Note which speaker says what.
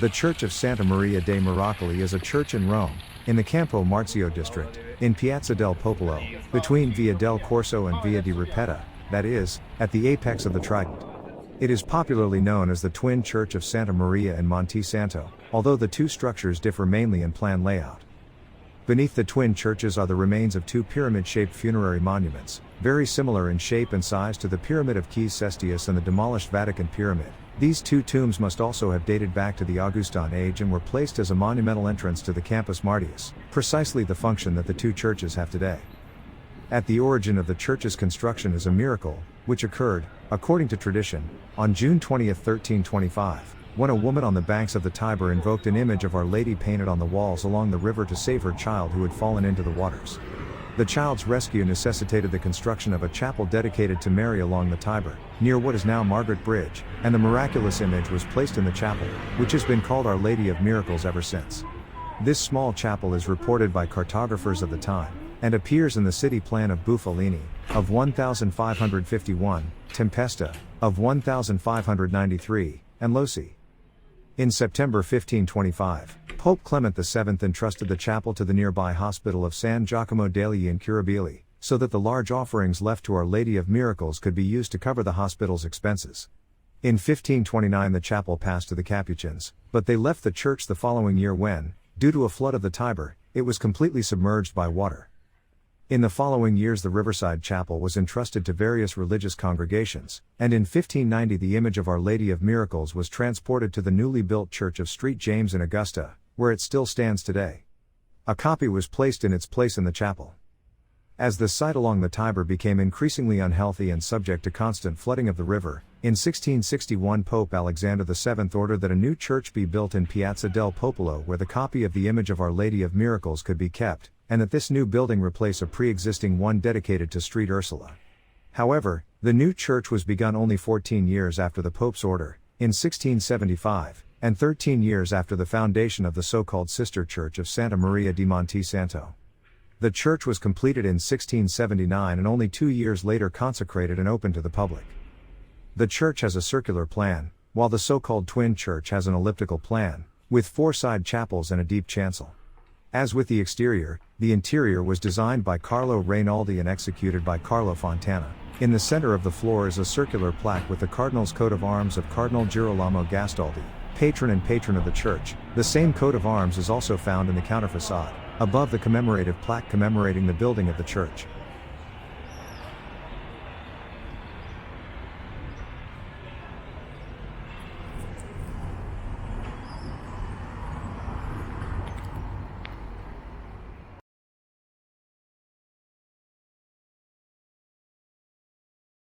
Speaker 1: The Church of Santa Maria dei Miracoli is a church in Rome, in the Campo Marzio district, in Piazza del Popolo, between Via del Corso and Via di Ripetta, that is, at the apex of the Trident. It is popularly known as the Twin Church of Santa Maria and Monte Santo, although the two structures differ mainly in plan layout. Beneath the twin churches are the remains of two pyramid-shaped funerary monuments, very similar in shape and size to the Pyramid of Keys Cestius and the demolished Vatican Pyramid. These two tombs must also have dated back to the Augustan age and were placed as a monumental entrance to the Campus Martius, precisely the function that the two churches have today. At the origin of the church's construction is a miracle, which occurred, according to tradition, on June 20, 1325, when a woman on the banks of the Tiber invoked an image of Our Lady painted on the walls along the river to save her child who had fallen into the waters. The child's rescue necessitated the construction of a chapel dedicated to Mary along the Tiber, near what is now Margaret Bridge, and the miraculous image was placed in the chapel, which has been called Our Lady of Miracles ever since. This small chapel is reported by cartographers of the time, and appears in the city plan of Buffalini, of 1551, Tempesta, of 1593, and Losi. In September 1525, Pope Clement VII entrusted the chapel to the nearby hospital of San Giacomo degli Incurabili, so that the large offerings left to Our Lady of Miracles could be used to cover the hospital's expenses. In 1529 the chapel passed to the Capuchins, but they left the church the following year when, due to a flood of the Tiber, it was completely submerged by water. In the following years the riverside chapel was entrusted to various religious congregations, and in 1590 the image of Our Lady of Miracles was transported to the newly built Church of St. James in Augusta, where it still stands today. A copy was placed in its place in the chapel. As the site along the Tiber became increasingly unhealthy and subject to constant flooding of the river, in 1661 Pope Alexander VII ordered that a new church be built in Piazza del Popolo where the copy of the image of Our Lady of Miracles could be kept, and that this new building replace a pre-existing one dedicated to St. Ursula. However, the new church was begun only 14 years after the Pope's order, in 1675, and 13 years after the foundation of the so-called sister church of Santa Maria di Monte Santo. The church was completed in 1679 and only 2 years later consecrated and opened to the public. The church has a circular plan, while the so-called twin church has an elliptical plan, with 4 side chapels and a deep chancel. As with the exterior, the interior was designed by Carlo Rainaldi and executed by Carlo Fontana. In the center of the floor is a circular plaque with the Cardinal's coat of arms of Cardinal Girolamo Gastaldi, patron and patron of the church. The same coat of arms is also found in the counterfacade, above the commemorative plaque commemorating the building of the church.